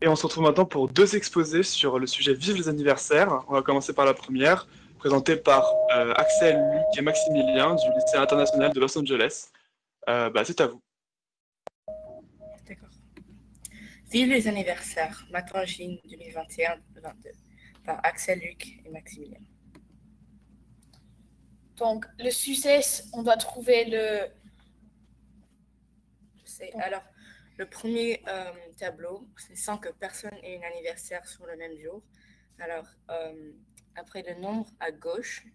Et on se retrouve maintenant pour deux exposés sur le sujet Vive les anniversaires. On va commencer par la première, présentée par Axel, Luc et Maximilien du lycée international de Los Angeles. C'est à vous. D'accord. Vive les anniversaires, Matangine 2021-2022, par Axel, Luc et Maximilien. Donc, le succès, on doit trouver le... Alors, le premier tableau, c'est sans que personne ait un anniversaire sur le même jour. Alors, après le nombre à gauche,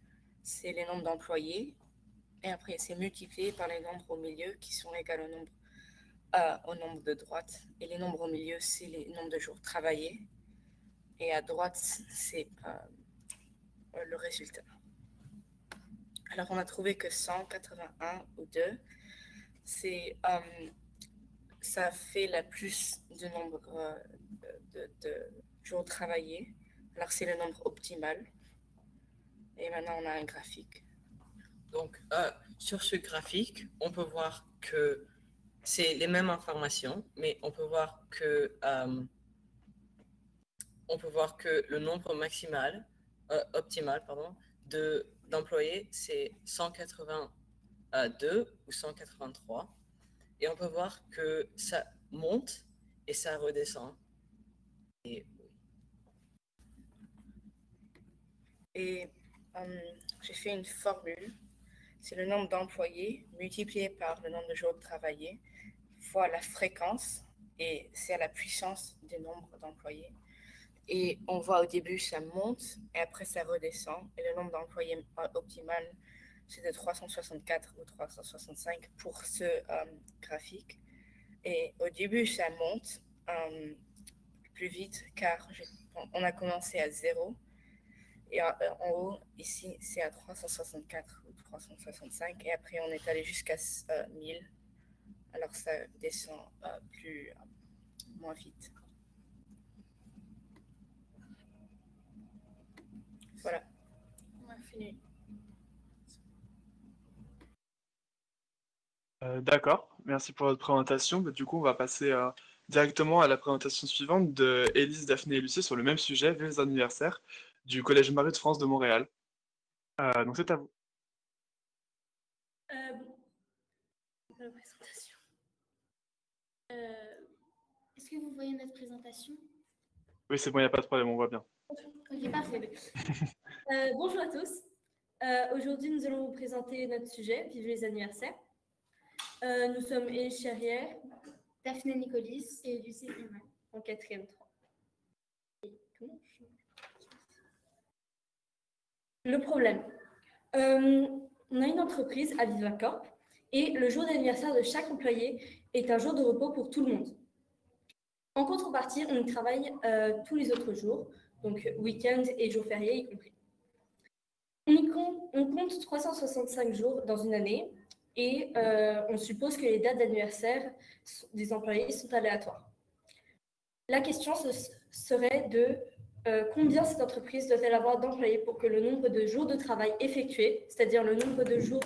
c'est les nombres d'employés. Et après, c'est multiplié par les nombres au milieu qui sont égaux au nombre de droite. Et les nombres au milieu, c'est les nombres de jours travaillés. Et à droite, c'est le résultat. Alors, on a trouvé que 181 ou 2, c'est... ça fait la plus de nombre de jours travaillés. Alors, c'est le nombre optimal. Et maintenant, on a un graphique. Donc, sur ce graphique, on peut voir que c'est les mêmes informations, mais on peut voir que le nombre maximal, optimal, pardon, d'employés, c'est 182 ou 183. Et on peut voir que ça monte et ça redescend. Et j'ai fait une formule. C'est le nombre d'employés multiplié par le nombre de jours travaillés fois la fréquence, et c'est à la puissance du nombre d'employés. Et on voit au début, ça monte et après ça redescend. Et le nombre d'employés optimal, c'est de 364 ou 365 pour ce graphique. Et au début, ça monte plus vite car on a commencé à 0. Et en haut, ici, c'est à 364 ou 365. Et après, on est allé jusqu'à 1000. Alors, ça descend moins vite. Voilà. On a fini. D'accord, merci pour votre présentation. Du coup, on va passer directement à la présentation suivante de Élise, Daphné et Lucie sur le même sujet, Vive les anniversaires, du Collège Marie de France de Montréal. Donc c'est à vous. La présentation. Est-ce que vous voyez notre présentation? Oui, c'est bon, il n'y a pas de problème, on voit bien. Ok, parfait. Bonjour à tous. Aujourd'hui, nous allons vous présenter notre sujet, Vive les anniversaires. Nous sommes Élise Charrière, Daphné Nicolis et Lucie Humain, en 4e 3. Le problème. On a une entreprise, Aviva Corp, et le jour d'anniversaire de chaque employé est un jour de repos pour tout le monde. En contrepartie, on y travaille tous les autres jours, donc week-end et jours fériés y compris. On compte 365 jours dans une année et on suppose que les dates d'anniversaire des employés sont aléatoires. La question serait de combien cette entreprise doit-elle avoir d'employés pour que le nombre de jours de travail effectués, c'est-à-dire le nombre de jours...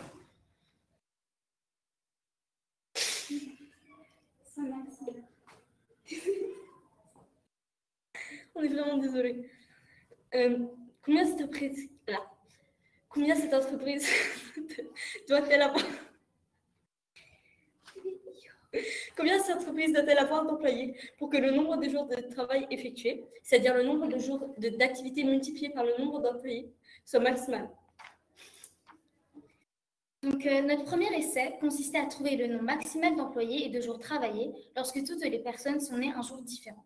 On est vraiment désolé. Combien cette entreprise doit-elle avoir Combien cette entreprise doit-elle avoir d'employés pour que le nombre de jours de travail effectués, c'est-à-dire le nombre de jours d'activité multiplié par le nombre d'employés, soit maximal? Donc, notre premier essai consistait à trouver le nombre maximal d'employés et de jours travaillés lorsque toutes les personnes sont nées un jour différent.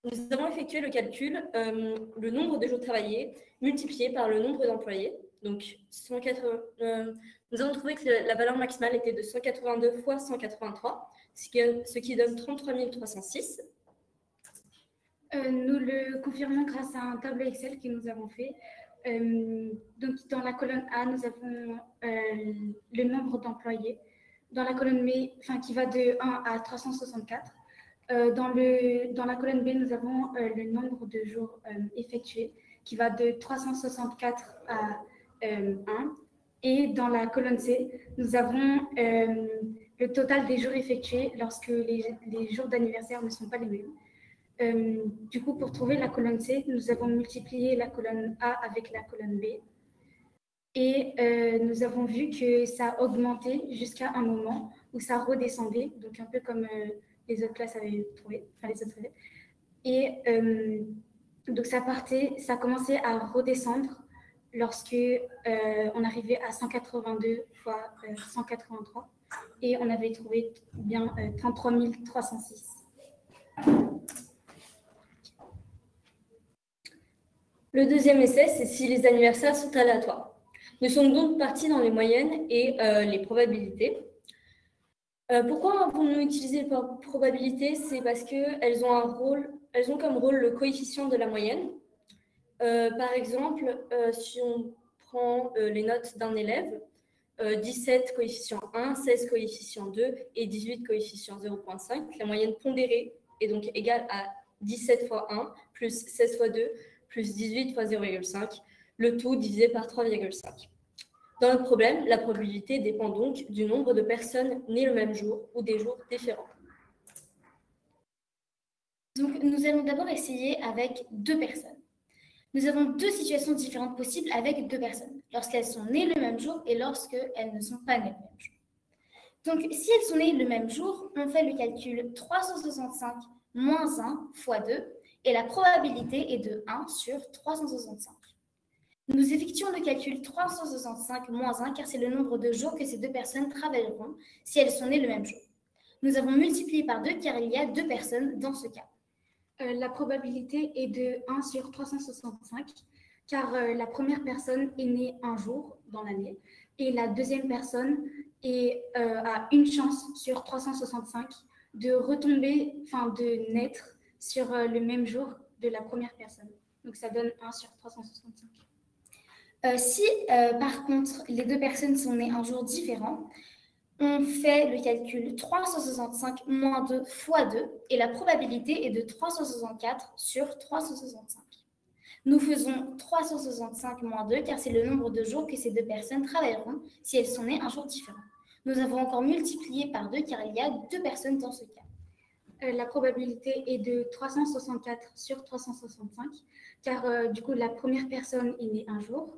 Nous avons effectué le calcul, le nombre de jours travaillés multiplié par le nombre d'employés. Donc, nous avons trouvé que la valeur maximale était de 182 fois 183, ce qui donne 33 306. Nous le confirmons grâce à un tableau Excel que nous avons fait. Donc, dans la colonne A, nous avons le nombre d'employés. Dans la colonne B, qui va de 1 à 364. Dans la colonne B, nous avons le nombre de jours effectués qui va de 364 à 1. Et dans la colonne C, nous avons le total des jours effectués lorsque les jours d'anniversaire ne sont pas les mêmes. Du coup, pour trouver la colonne C, nous avons multiplié la colonne A avec la colonne B. Et nous avons vu que ça augmentait jusqu'à un moment où ça redescendait, donc un peu comme les autres classes avaient trouvé, les autres élèves. Et donc ça commençait à redescendre lorsque on arrivait à 182 fois 183 et on avait trouvé bien 33 306. Le deuxième essai, c'est si les anniversaires sont aléatoires. Nous sommes donc partis dans les moyennes et les probabilités. Pourquoi avons-nous utilisé les probabilités? C'est parce qu'elles ont comme rôle le coefficient de la moyenne. Par exemple, si on prend les notes d'un élève, 17 coefficient 1, 16 coefficient 2 et 18 coefficient 0,5, la moyenne pondérée est donc égale à 17 fois 1 plus 16 fois 2 plus 18 fois 0,5, le tout divisé par 3,5. Dans notre problème, la probabilité dépend donc du nombre de personnes nées le même jour ou des jours différents. Donc, nous allons d'abord essayer avec 2 personnes. Nous avons 2 situations différentes possibles avec 2 personnes, lorsqu'elles sont nées le même jour et lorsqu'elles ne sont pas nées le même jour. Donc, si elles sont nées le même jour, on fait le calcul 365 moins 1 fois 2, et la probabilité est de 1 sur 365. Nous effectuons le calcul 365 moins 1 car c'est le nombre de jours que ces 2 personnes travailleront si elles sont nées le même jour. Nous avons multiplié par 2 car il y a 2 personnes dans ce cas. La probabilité est de 1 sur 365 car la première personne est née un jour dans l'année et la deuxième personne a une chance sur 365 de retomber, de naître sur le même jour de la première personne. Donc ça donne 1 sur 365. Si par contre les 2 personnes sont nées un jour différent, on fait le calcul 365 moins 2 fois 2 et la probabilité est de 364 sur 365. Nous faisons 365 moins 2 car c'est le nombre de jours que ces 2 personnes travailleront si elles sont nées un jour différent. Nous avons encore multiplié par 2 car il y a 2 personnes dans ce cas. La probabilité est de 364 sur 365 car du coup la première personne est née un jour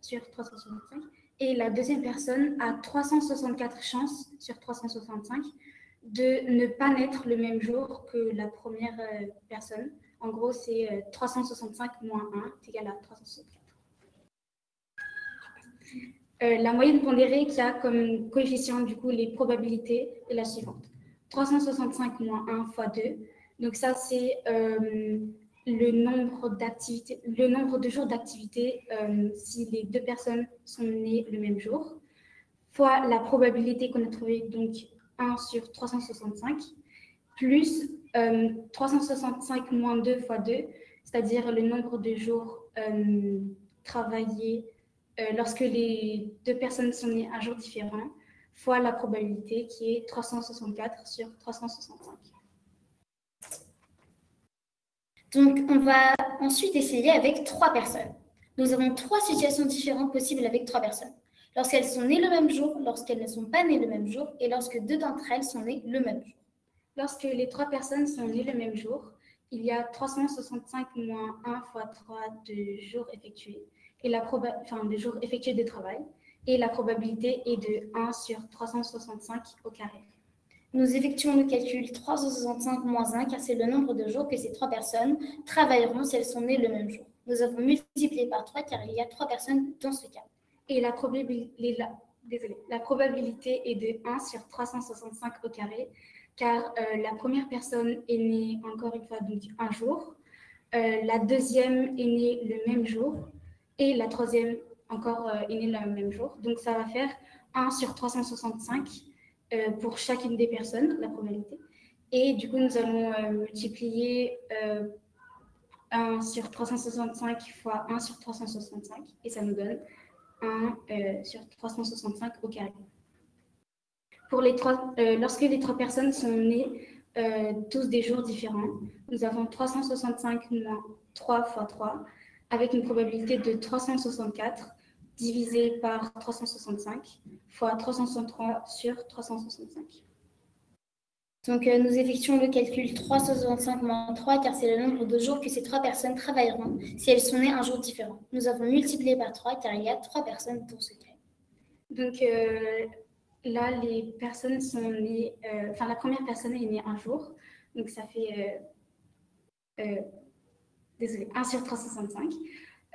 sur 365 et la deuxième personne a 364 chances sur 365 de ne pas naître le même jour que la première personne. En gros, c'est 365 moins 1 est égal à 364. La moyenne pondérée qui a comme coefficient du coup les probabilités est la suivante. 365 moins 1 fois 2. Donc ça, c'est le nombre de jours d'activité si les 2 personnes sont nées le même jour, fois la probabilité qu'on a trouvée, donc 1 sur 365, plus 365 moins 2 fois 2, c'est-à-dire le nombre de jours travaillés lorsque les 2 personnes sont nées un jour différent, fois la probabilité qui est 364 sur 365. Donc, on va ensuite essayer avec 3 personnes. Nous avons 3 situations différentes possibles avec 3 personnes. Lorsqu'elles sont nées le même jour, lorsqu'elles ne sont pas nées le même jour et lorsque 2 d'entre elles sont nées le même jour. Lorsque les 3 personnes sont nées le même jour, il y a 365 moins 1 fois 3 de jours effectués, et de jours effectués de travail, et la probabilité est de 1 sur 365 au carré. Nous effectuons le calcul 365 moins 1 car c'est le nombre de jours que ces 3 personnes travailleront si elles sont nées le même jour. Nous avons multiplié par 3 car il y a 3 personnes dans ce cas. Et la probabilité est de 1 sur 365 au carré, car la première personne est née encore une fois donc un jour, la deuxième est née le même jour, et la troisième encore est née le même jour. Donc ça va faire 1 sur 365 pour chacune des personnes, la probabilité. Et du coup, nous allons multiplier 1 sur 365 fois 1 sur 365, et ça nous donne 1 sur 365 au carré. Lorsque les 3 personnes sont nées tous des jours différents, nous avons 365 moins 3 fois 3, avec une probabilité de 364 divisé par 365 fois 363 sur 365. Donc, nous effectuons le calcul 365 moins 3 car c'est le nombre de jours que ces 3 personnes travailleront si elles sont nées un jour différent. Nous avons multiplié par 3 car il y a 3 personnes dans ce cas. Donc là, les personnes sont nées, la première personne est née un jour, donc ça fait 1 sur 365.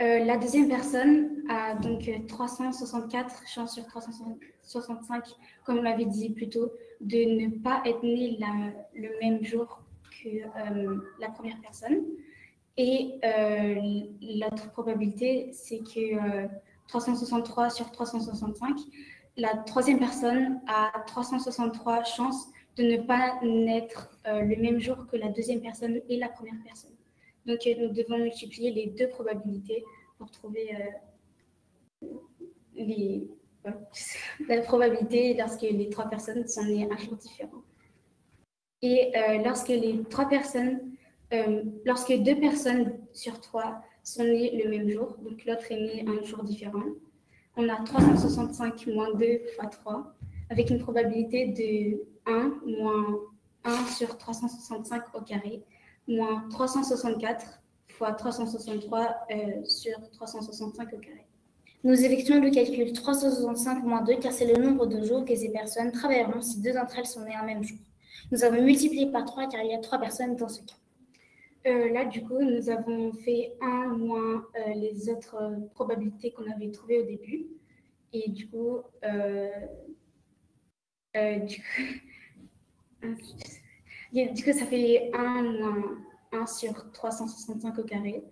La deuxième personne a donc 364 chances sur 365, comme on l'avait dit plus tôt, de ne pas être née le même jour que la première personne. Et l'autre probabilité, c'est que 363 sur 365, la troisième personne a 363 chances de ne pas naître le même jour que la deuxième personne et la première personne. Donc, nous devons multiplier les deux probabilités pour trouver la probabilité lorsque les 3 personnes sont nées un jour différent. Et lorsque 2 personnes sur 3 sont nées le même jour, donc l'autre est née un jour différent, on a 365 moins 2 fois 3, avec une probabilité de 1 moins 1 sur 365 au carré, moins 364 fois 363 sur 365 au carré. Nous effectuons le calcul 365 moins 2 car c'est le nombre de jours que ces personnes travailleront si 2 d'entre elles sont nées un même jour. Nous avons multiplié par 3 car il y a 3 personnes dans ce cas. Là, du coup, nous avons fait 1 moins les autres probabilités qu'on avait trouvées au début. Et du coup, ça fait 1 moins 1 sur 365 au carré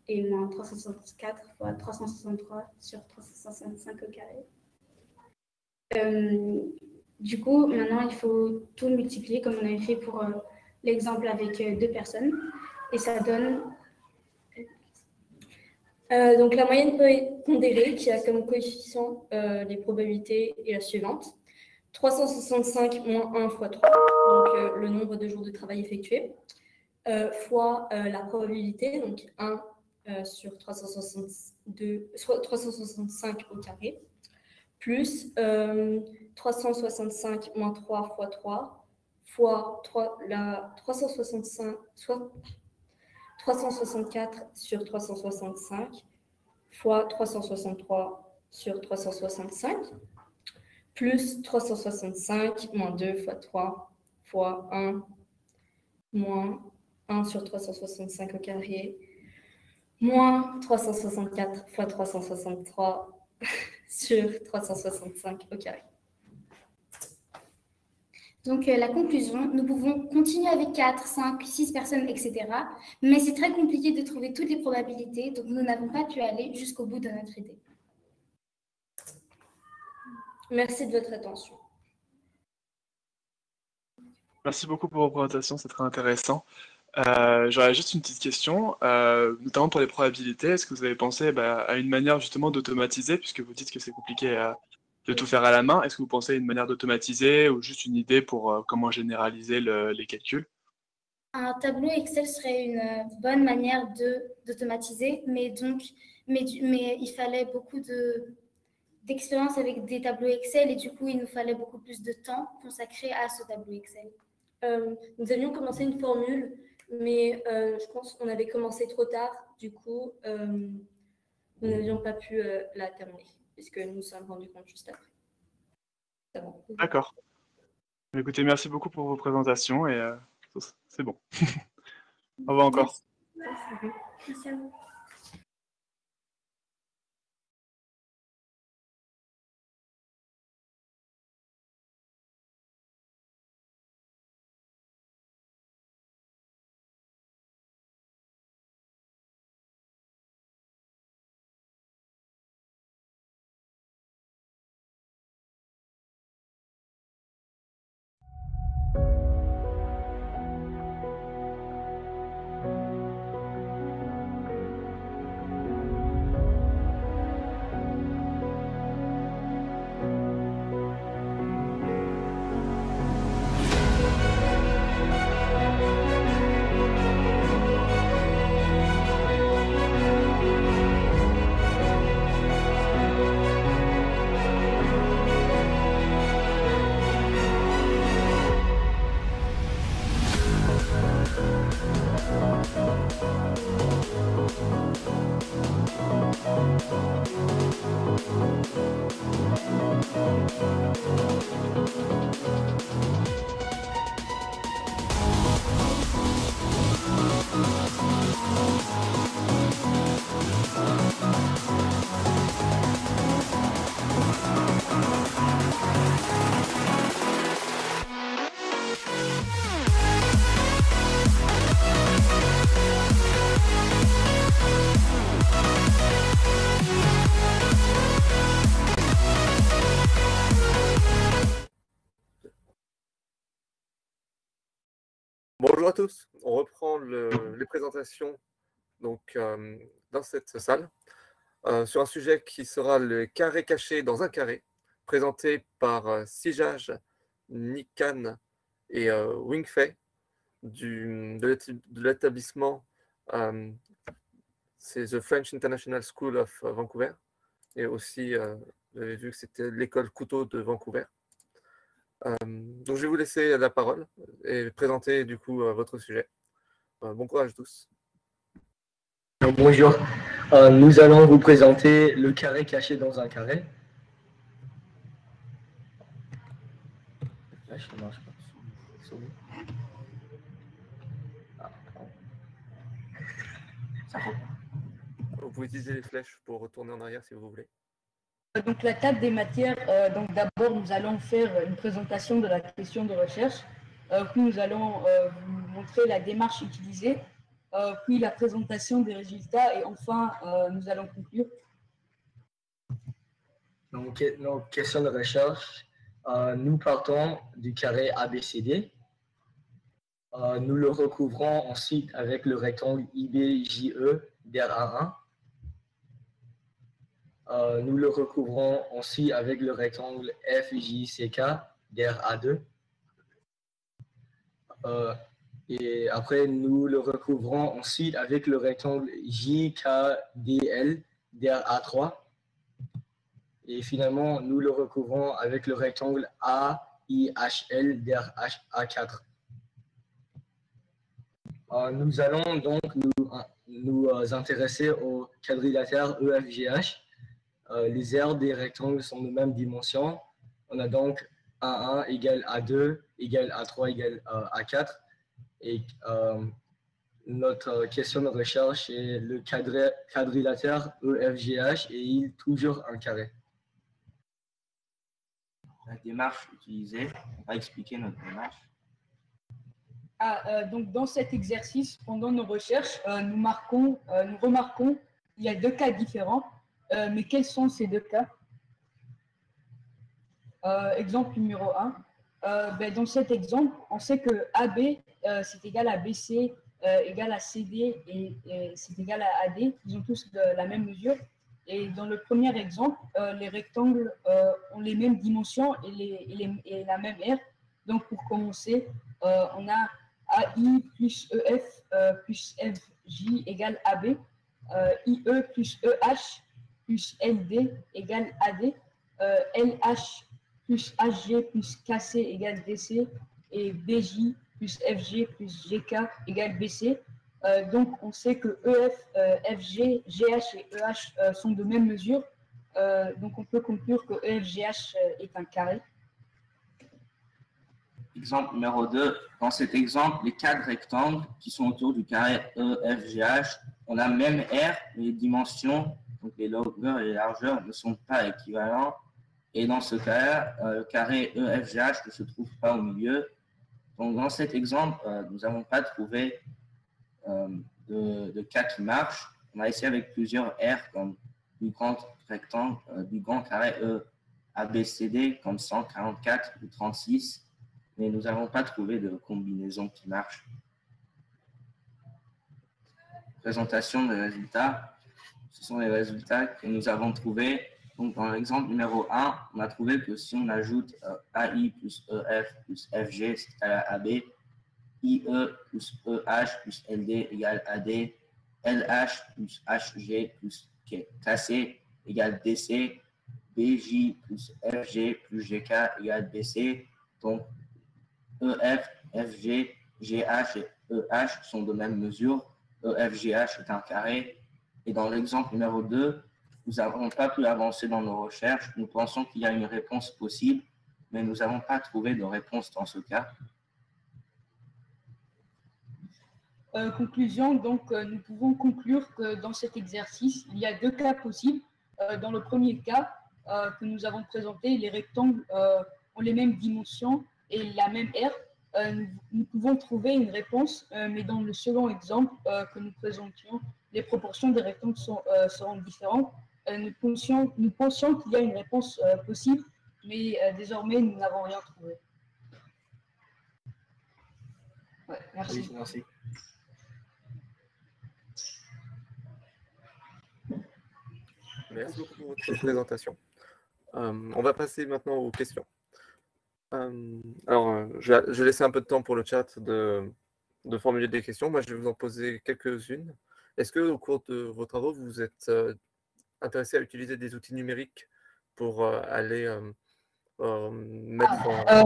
et moins 364 fois 363 sur 365 au carré. Du coup, maintenant, il faut tout multiplier comme on avait fait pour l'exemple avec 2 personnes. Et ça donne... Donc, la moyenne pondérée qui a comme coefficient les probabilités est la suivante. 365 moins 1 fois 3, donc le nombre de jours de travail effectués, fois la probabilité, donc 1 sur 365 au carré, plus 365 moins 3 fois 3, fois 364 sur 365, fois 363 sur 365, plus 365 moins 2 fois 3 fois 1 moins 1 sur 365 au carré, moins 364 fois 363 sur 365 au carré. Donc, la conclusion, nous pouvons continuer avec 4, 5, 6 personnes, etc. Mais c'est très compliqué de trouver toutes les probabilités, donc nous n'avons pas pu aller jusqu'au bout de notre idée. Merci de votre attention. Merci beaucoup pour vos présentations, c'est très intéressant. J'aurais juste une petite question, notamment pour les probabilités. Est-ce que vous avez pensé à une manière justement d'automatiser, puisque vous dites que c'est compliqué de tout faire à la main? Est-ce que vous pensez à une manière d'automatiser ou juste une idée pour comment généraliser les calculs? Un tableau Excel serait une bonne manière d'automatiser, mais il fallait beaucoup d'expérience avec des tableaux Excel et du coup, il nous fallait beaucoup plus de temps consacré à ce tableau Excel. Nous avions commencé une formule mais je pense qu'on avait commencé trop tard, du coup, nous n'avions pas pu la terminer, puisque nous nous sommes rendus compte juste après. D'accord. Écoutez, merci beaucoup pour vos présentations et c'est bon. Au revoir encore. Merci. Merci à vous. Bonjour à tous, on reprend les présentations donc, dans cette salle sur un sujet qui sera le carré caché dans un carré, présenté par Sijaj, Nikan et Wingfei de l'établissement, c'est The French International School of Vancouver, et aussi, vous avez vu que c'était l'école Couteau de Vancouver. Donc je vais vous laisser la parole et présenter du coup votre sujet. Bon courage à tous. Bonjour, nous allons vous présenter le carré caché dans un carré. Là, ça marche pas. Vous pouvez utiliser les flèches pour retourner en arrière si vous voulez. Donc la table des matières, donc d'abord nous allons faire une présentation de la question de recherche, puis nous allons vous montrer la démarche utilisée, puis la présentation des résultats et enfin nous allons conclure. Donc question de recherche, nous partons du carré ABCD. Nous le recouvrons ensuite avec le rectangle IBJE DRA1. Nous le recouvrons ensuite avec le rectangle FJCK DRA2. Et après, nous le recouvrons ensuite avec le rectangle JKDL DRA3. Et finalement, nous le recouvrons avec le rectangle AIHL DRA4. Nous allons donc nous intéresser au quadrilatère EFGH. Les aires des rectangles sont de même dimension. On a donc A1 égale A2 égale A3 égale A4. Et notre question de recherche est le quadrilatère EFGH et il est toujours un carré. La démarche utilisée, on va expliquer notre démarche. Donc dans cet exercice, pendant nos recherches, nous remarquons qu'il y a deux cas différents. Mais quels sont ces deux cas? Exemple numéro 1. Dans cet exemple, on sait que AB c'est égal à BC égal à CD et c'est égal à AD. Ils ont tous la même mesure. Et dans le premier exemple, les rectangles ont les mêmes dimensions et la même aire. Donc pour commencer, on a AI plus EF plus FJ égale AB, IE plus EH plus LD égale AD, LH plus HG plus KC égale DC et BJ plus FG plus GK égale BC. Donc, on sait que EF, FG, GH et EH sont de même mesure. Donc, on peut conclure que EFGH est un carré. Exemple numéro 2. Dans cet exemple, les quatre rectangles qui sont autour du carré EFGH ont la même R, mais les dimensions, donc les longueurs et les largeurs, ne sont pas équivalents. Et dans ce cas-là, le carré EFGH ne se trouve pas au milieu. Donc, dans cet exemple, nous n'avons pas trouvé de cas qui marche. On a essayé avec plusieurs R comme du grand rectangle, du grand carré ABCD comme 144 ou 36, mais nous n'avons pas trouvé de combinaison qui marche. Présentation des résultats. Ce sont les résultats que nous avons trouvés. Donc, dans l'exemple numéro 1, on a trouvé que si on ajoute AI plus EF plus FG, c'est égal à AB, IE plus EH plus LD égale AD, LH plus HG plus KC égale DC, BJ plus FG plus GK égale BC. Donc, EF, FG, GH et EH sont de même mesure. EFGH est un carré. Et dans l'exemple numéro 2, nous n'avons pas pu avancer dans nos recherches. Nous pensons qu'il y a une réponse possible, mais nous n'avons pas trouvé de réponse dans ce cas. Conclusion, donc nous pouvons conclure que dans cet exercice, il y a deux cas possibles. Dans le premier cas que nous avons présenté, les rectangles ont les mêmes dimensions et la même R. Nous pouvons trouver une réponse, mais dans le second exemple que nous présentions, les proportions des rectangles seront différentes. Nous pensions qu'il y a une réponse possible, mais désormais, nous n'avons rien trouvé. Ouais, merci. Oui, merci. Merci beaucoup pour votre présentation. On va passer maintenant aux questions. Alors, je vais laisser un peu de temps pour le chat de formuler des questions. Moi, je vais vous en poser quelques-unes. Est-ce que, au cours de vos travaux, vous vous êtes intéressé à utiliser des outils numériques pour aller mettre en...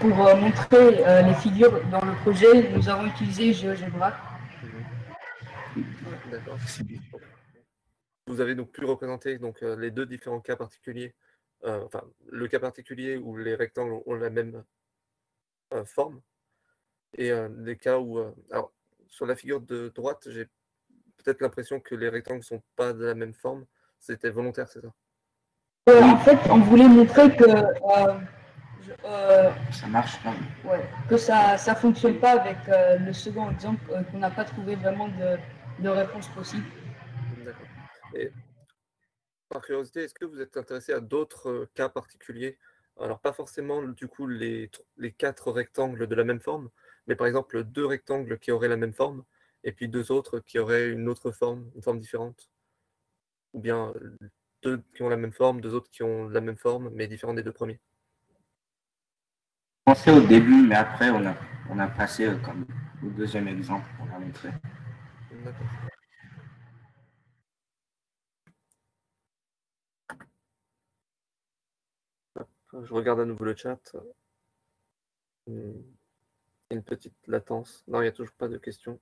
Pour montrer les figures dans le projet, nous avons utilisé GeoGebra. D'accord. Vous avez donc pu représenter donc, les deux différents cas particuliers, enfin le cas particulier où les rectangles ont la même forme et les cas où... alors, sur la figure de droite, j'ai peut-être l'impression que les rectangles ne sont pas de la même forme. C'était volontaire, c'est ça? En fait, on voulait montrer que... ça marche pas. Ouais, que ça ne fonctionne pas avec le second exemple, qu'on n'a pas trouvé vraiment de réponse possible. D'accord. Et par curiosité, est-ce que vous êtes intéressé à d'autres cas particuliers? Alors, pas forcément du coup les 4 rectangles de la même forme, mais par exemple 2 rectangles qui auraient la même forme, et puis 2 autres qui auraient une autre forme, une forme différente. Ou bien 2 qui ont la même forme, 2 autres qui ont la même forme, mais différents des 2 premiers. On pensait au début, mais après, on a passé comme au deuxième exemple qu'on a montré. D'accord. Je regarde à nouveau le chat. Il y a une petite latence. Non, il n'y a toujours pas de questions.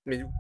Mais du coup...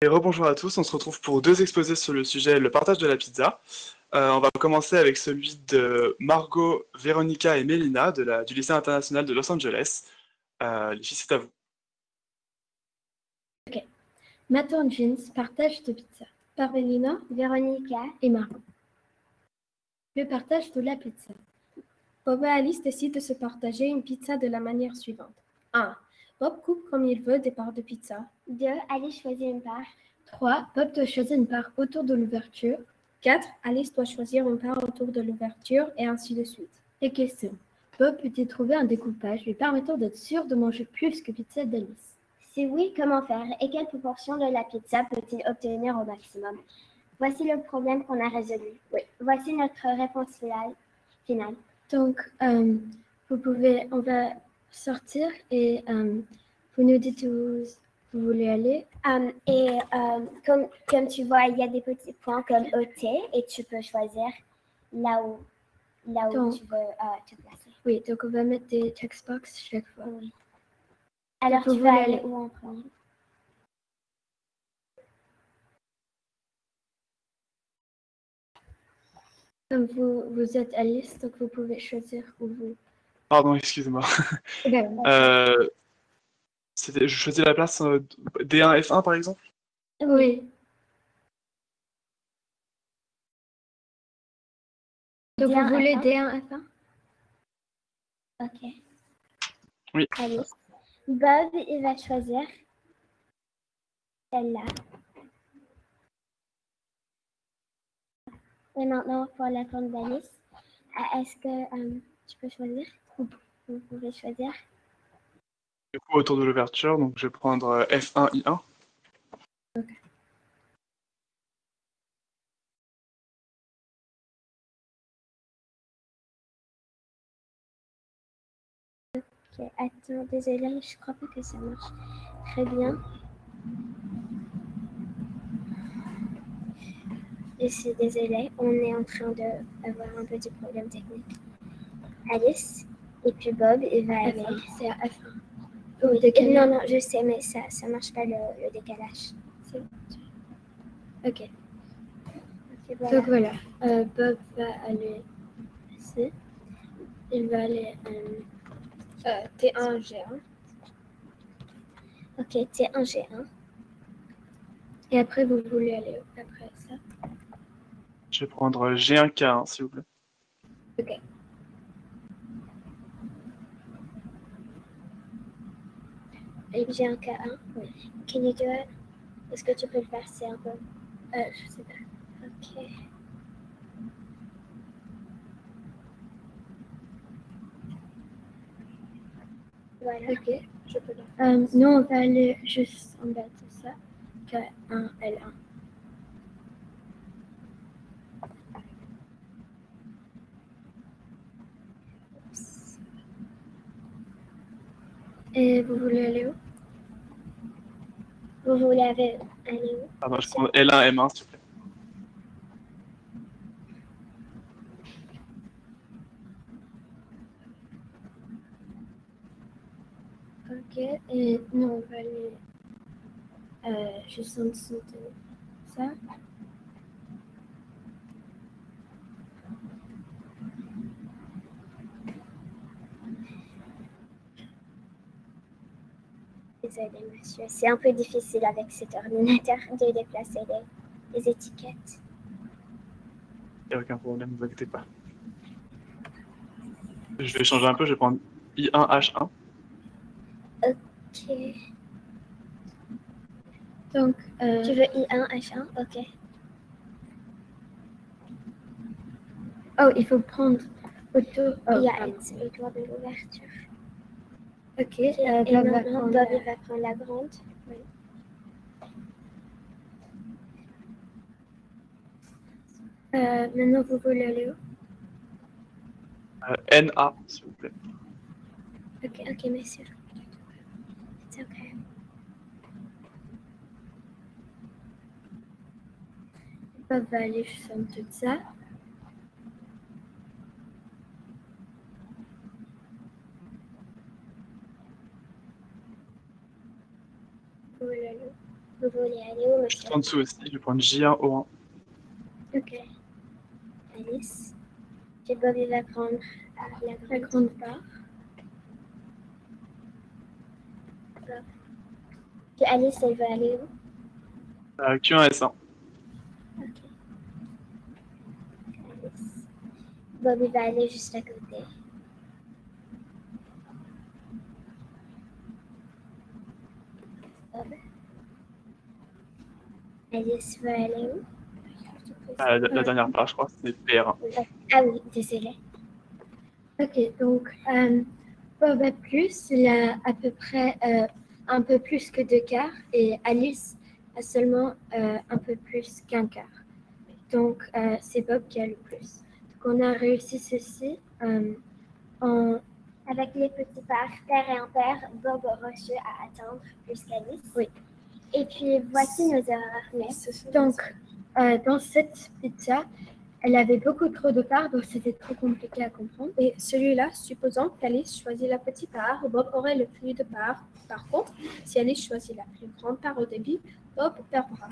Et rebonjour à tous, on se retrouve pour deux exposés sur le sujet le partage de la pizza. On va commencer avec celui de Margot, Véronica et Mélina du lycée international de Los Angeles. Les filles, c'est à vous. Ok. Matteo et Jeans partage de pizza. Par Mélina, Véronica et Margot. Le partage de la pizza. Bob et Alice décident de se partager une pizza de la manière suivante. 1. Bob coupe comme il veut des parts de pizza. 2. Alice choisit une part. 3. Bob doit choisir une part autour de l'ouverture. 4. Alice doit choisir une part autour de l'ouverture et ainsi de suite. Les questions. Bob peut-il trouver un découpage lui permettant d'être sûr de manger plus que pizza d'Alice? Si oui, comment faire et quelle proportion de la pizza peut-il obtenir au maximum? Voici le problème qu'on a résolu. Oui. Voici notre réponse finale. Donc, on va sortir et vous nous dites où vous voulez aller. Comme tu vois, il y a des petits points comme OT et tu peux choisir là où tu veux te placer. Oui, donc on va mettre des text box chaque fois. Oui. Alors, donc, tu vas aller où en premier? Comme vous êtes Alice, donc vous pouvez choisir où vous... Pardon, excusez-moi. Je choisis la place D1, F1 par exemple? Oui. Donc D1, vous voulez F1? D1, F1? Ok. Oui. Alice. Bob, il va choisir celle-là. Et maintenant, pour la compte d'Alice, est-ce que tu peux choisir? Vous pouvez choisir. Du coup, autour de l'ouverture, donc je vais prendre F1, I1. Ok. Ok, attends, désolée, je crois pas que ça marche très bien. Je suis désolée, on est en train d'avoir un petit problème technique. Alice, et puis Bob, il va aller. C'est à F1. Oui, non, je sais, mais ça marche pas le décalage. Ok. Voilà. Donc voilà, Bob va aller ici. Il va aller T1, G1. Ok, T1, G1. Et après, vous voulez aller où après ça? Je vais prendre G1, K1, s'il vous plaît. Ok. G1, K1. Oui. Can you do it? Est-ce que tu peux le faire? C'est un peu... Je sais pas. Ok. Voilà. Ok, je peux le nous, on va aller juste en bas de ça. K1, L1. Et vous voulez aller où? Vous voulez aller où? Pardon, je prends L1, M1, s'il vous plaît. Ok, et nous, on va aller juste en dessous de ça. Désolée, monsieur. C'est un peu difficile avec cet ordinateur de déplacer les étiquettes. Il n'y a aucun problème, ne vous inquiétez pas. Je vais changer un peu, je vais prendre I1, H1. Ok. Donc, tu veux I1, H1? Ok. Oh, il faut prendre autour. Il y a autour de l'ouverture. Ok, Et maintenant, Bob il va prendre la grande. Oui. Maintenant, vous voulez aller où? NA, s'il vous plaît. Ok, monsieur. It's okay. Bob va aller juste en dessous de ça. Vous voulez aller où? Vous voulez aller où, monsieur? Juste en dessous aussi, je vais prendre J1, O1. Ok. Alice. J'ai Bob, il va prendre la grande part. Bob. Et Alice, elle va aller où? Q1, S1. Ok. Alice. Bob, il va aller juste à côté. Bob. Alice va aller où? La dernière part, je crois, c'est PR1. Ah oui, désolé. Ok, donc Bob a plus, il a à peu près un peu plus que 2 quarts et Alice a seulement un peu plus qu'1 quart. Donc c'est Bob qui a le plus. Donc on a réussi ceci avec les petits paires, pair et impair, Bob a reçu à atteindre plus qu'Alice. Oui. Et puis voici nos erreurs. Donc dans cette pizza, elle avait beaucoup trop de parts, donc c'était trop compliqué à comprendre. Et celui-là, supposons qu'Alice choisit la petite part, Bob aurait le plus de parts. Par contre, si Alice choisit la plus grande part au début, Bob perdra.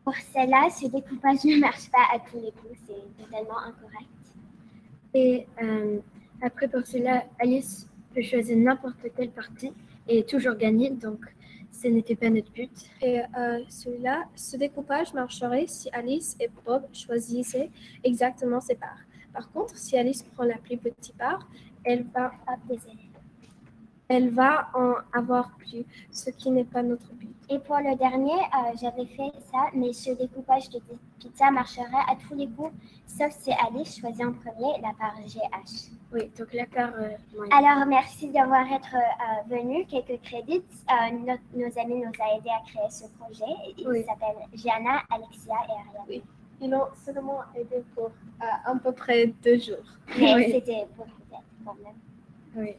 Pour celle-là, ce découpage ne marche pas à tous les coups, c'est totalement incorrect. Et après, pour cela, Alice peut choisir n'importe quelle partie et toujours gagner, donc ce n'était pas notre but. Et celui-là, ce découpage marcherait si Alice et Bob choisissaient exactement ses parts. Par contre, si Alice prend la plus petite part, elle va en avoir plus, ce qui n'est pas notre but. Et pour le dernier, j'avais fait ça, mais ce découpage de pizza marcherait à tous les coups, sauf si Alice choisit en premier la part GH. Oui, donc la part moyenne. Alors, merci d'avoir été venu. Quelques crédits. Nos amis nous ont aidés à créer ce projet. Ils s'appellent Gianna, Alexia et Ariane. Oui. Ils l'ont seulement aidé pour à peu près 2 jours. Mais c'était beaucoup d'aide quand même. Oui.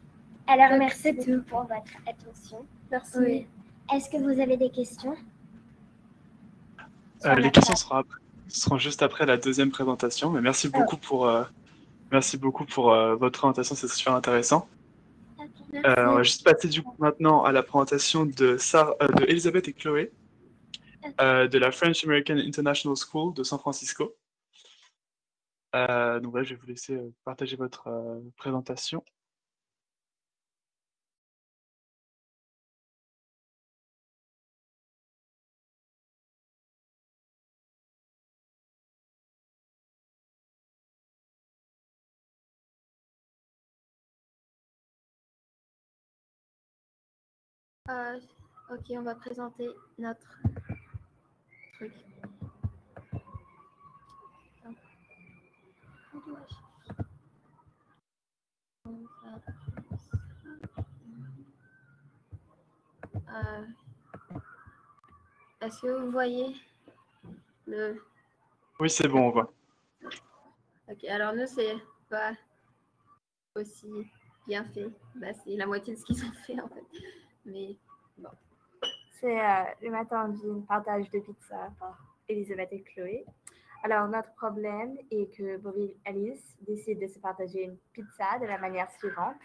Alors, Donc, merci beaucoup pour votre attention. Merci. Oui. Est-ce que vous avez des questions? Les questions seront juste après la deuxième présentation, mais merci beaucoup pour votre présentation, c'est super intéressant. Okay, on va juste passer du coup maintenant à la présentation de Elisabeth et Chloé de la French American International School de San Francisco. Donc là, je vais vous laisser partager votre présentation. Ok, on va présenter notre truc. Est-ce que vous voyez le... Oui, c'est bon, on voit. Ok, alors nous, c'est pas aussi bien fait. Bah, c'est la moitié de ce qu'ils ont fait, en fait. Mais bon. C'est le matin du partage de pizza par Elisabeth et Chloé. Alors, notre problème est que Bobby et Alice décident de se partager une pizza de la manière suivante.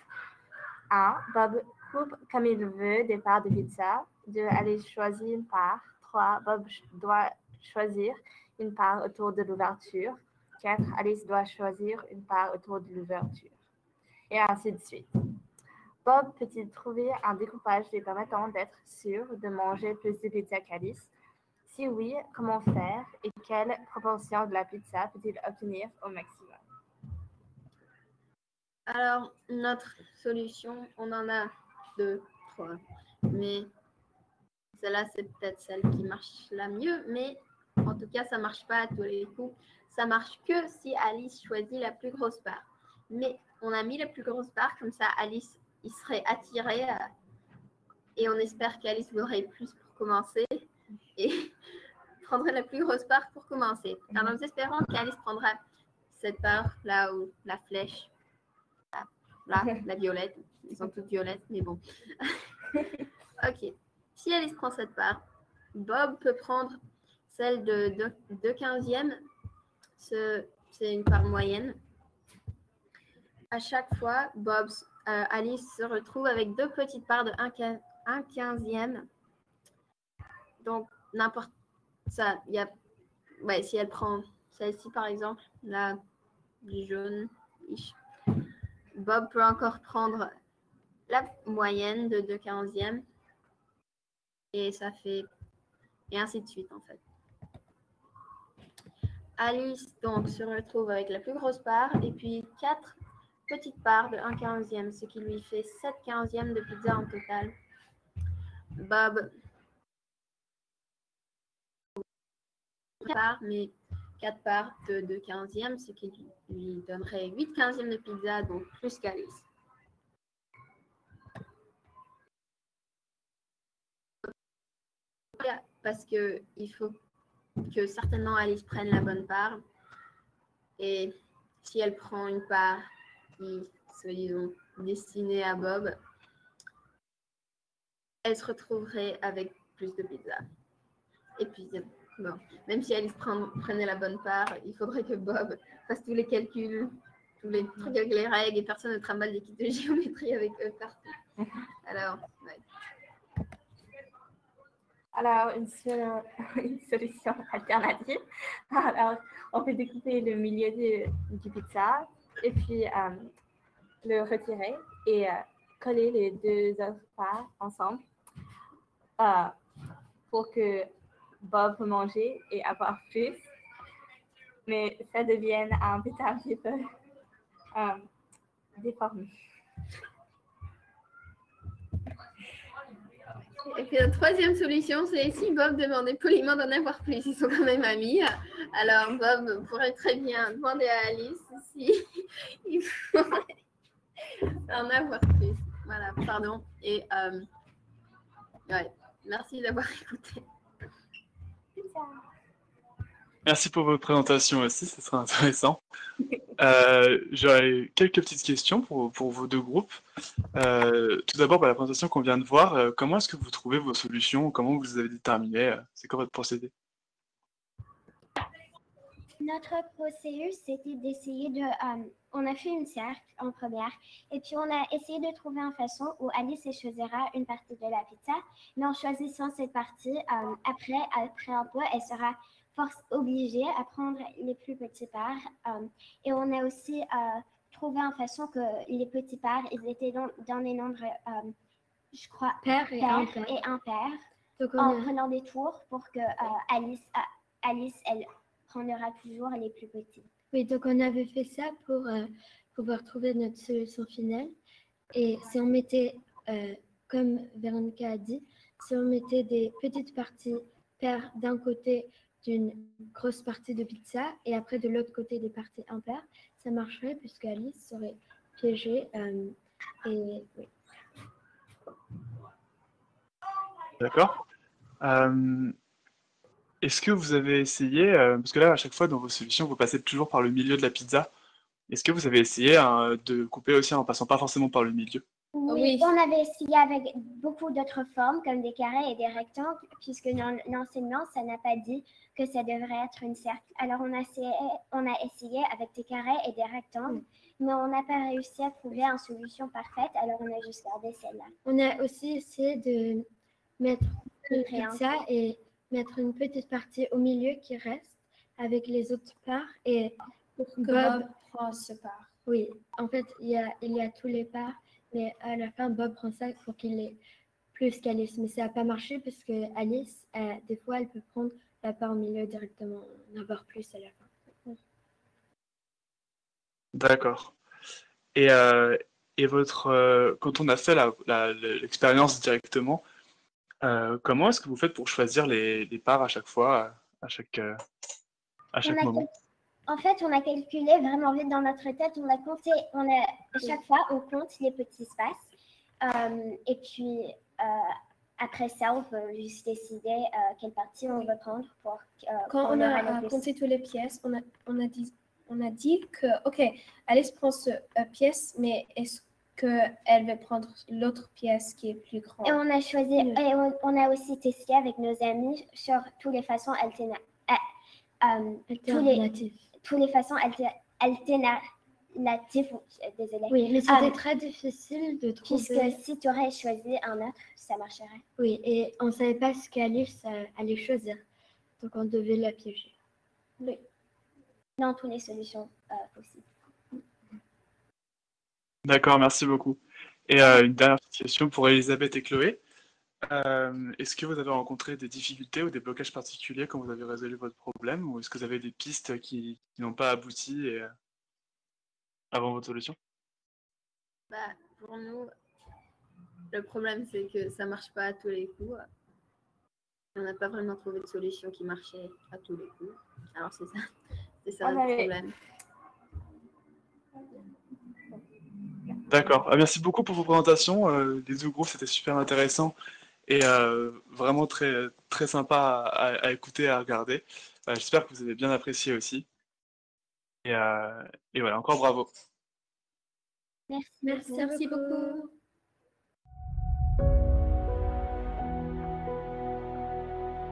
1. Bob coupe comme il veut des parts de pizza. 2. Alice choisit une part. 3. Bob doit choisir une part autour de l'ouverture. 4. Alice doit choisir une part autour de l'ouverture. Et ainsi de suite. Bob peut-il trouver un découpage lui permettant d'être sûr de manger plus de pizza qu'Alice? Si oui, comment faire et quelle proportion de la pizza peut-il obtenir au maximum? Alors, notre solution, on en a 2, 3. Mais celle-là, c'est peut-être celle qui marche la mieux. Mais en tout cas, ça ne marche pas à tous les coups. Ça marche que si Alice choisit la plus grosse part. Mais on a mis la plus grosse part, comme ça, Alice, il serait attiré. Et on espère qu'Alice voudrait plus pour commencer. Et prendrait la plus grosse part pour commencer. Alors, nous espérons qu'Alice prendra cette part là où la flèche. Là, la violette. Ils sont toutes violettes, mais bon. Ok. Si Alice prend cette part, Bob peut prendre celle de 2/15e. C'est une part moyenne. À chaque fois, Alice se retrouve avec 2 petites parts de 1/15e. Donc, n'importe ça, il y a, ouais, si elle prend celle-ci par exemple, là, du jaune, Bob peut encore prendre la moyenne de 2/15e et ça fait, et ainsi de suite en fait. Alice donc se retrouve avec la plus grosse part et puis 4 petites parts de 1/15e, ce qui lui fait 7/15e de pizza en total. Bob part, mais 4 parts de 2/15e, ce qui lui donnerait 8/15e de pizza, donc plus qu'Alice. Parce qu'il faut que certainement Alice prenne la bonne part. Et si elle prend une part qui soit, disons, destinée à Bob, elle se retrouverait avec plus de pizza. Et puis, bon, même si Alice prenait la bonne part, il faudrait que Bob fasse tous les calculs, tous les trucs avec les règles, et personne ne trimballe des kits de géométrie avec eux partout. Alors, ouais. Alors, une solution alternative. Alors, on peut découper le milieu du pizza et puis le retirer et coller les deux autres parts ensemble pour que Bob peut manger et avoir plus. Mais ça devienne un petit peu déformé. Et puis la troisième solution, c'est si Bob demandait poliment d'en avoir plus, ils sont quand même amis. Alors Bob pourrait très bien demander à Alice si il pourrait en avoir plus. Voilà, pardon. Et ouais, merci d'avoir écouté. Merci pour votre présentation aussi, ce sera intéressant. J'aurais quelques petites questions pour vos deux groupes. Tout d'abord, la présentation qu'on vient de voir, comment est-ce que vous trouvez vos solutions? Comment vous les avez déterminées? C'est quoi votre procédé? Notre procédure, c'était d'essayer de... on a fait une cercle en première et puis on a essayé de trouver une façon où Alice choisira une partie de la pizza, mais en choisissant cette partie, après un peu, elle sera obligée à prendre les plus petits parts. Et on a aussi trouvé une façon que les petits parts, ils étaient dans les nombres, je crois, Pair et impair, en prenant des tours pour que Alice, elle prendra toujours les plus petits. Oui, donc on avait fait ça pour pouvoir trouver notre solution finale. Et si on mettait, comme Véronica a dit, si on mettait des petites parties paires d'un côté d'une grosse partie de pizza et après de l'autre côté des parties impaires, ça marcherait puisque Alice serait piégée. Et oui. D'accord. Est-ce que vous avez essayé, parce que là, à chaque fois, dans vos solutions, vous passez toujours par le milieu de la pizza. Est-ce que vous avez essayé de couper aussi en passant pas forcément par le milieu? Oui, on avait essayé avec beaucoup d'autres formes, comme des carrés et des rectangles, puisque dans l'enseignement, ça n'a pas dit que ça devrait être une cercle. Alors, on a essayé avec des carrés et des rectangles, mais on n'a pas réussi à trouver une solution parfaite, alors on a juste gardé celle-là. On a aussi essayé de mettre une pizza et mettre une petite partie au milieu qui reste avec les autres parts et pour que Bob prend ce part. Oui, en fait, il y a tous les parts, mais à la fin, Bob prend ça pour qu'il ait plus qu'Alice. Mais ça n'a pas marché parce que Alice, des fois, elle peut prendre la part au milieu directement, en avoir plus à la fin. D'accord. Et quand on a fait l'expérience directement, comment est-ce que vous faites pour choisir les parts à chaque fois, à chaque moment? En fait, on a calculé vraiment vite dans notre tête, on a compté, chaque fois, on compte les petits espaces. Et puis, après ça, on peut juste décider quelle partie on veut prendre pour quand on a compté toutes les pièces, on a dit que, OK, Alice prend cette pièce, mais est-ce qu'elle veut prendre l'autre pièce qui est plus grande? Et on a choisi, et on a aussi testé avec nos amis sur toutes les façons alternatives. Toutes les façons natif, désolé. Oui, mais c'était très difficile de trouver. Puisque si tu aurais choisi un autre, ça marcherait. Oui, et on ne savait pas ce qu'Alice allait choisir. Donc on devait la piéger. Oui. Dans toutes les solutions possibles. D'accord, merci beaucoup. Et une dernière petite question pour Elisabeth et Chloé. Est-ce que vous avez rencontré des difficultés ou des blocages particuliers quand vous avez résolu votre problème, ou est-ce que vous avez des pistes qui n'ont pas abouti avant votre solution? Pour nous, le problème c'est que ça marche pas à tous les coups. On n'a pas vraiment trouvé de solution qui marchait à tous les coups. Alors c'est ça le problème. D'accord. Merci beaucoup pour vos présentations. Les deux groupes, c'était super intéressant et vraiment très, très sympa à écouter et à regarder. J'espère que vous avez bien apprécié aussi. Et voilà, encore bravo. Merci Merci beaucoup.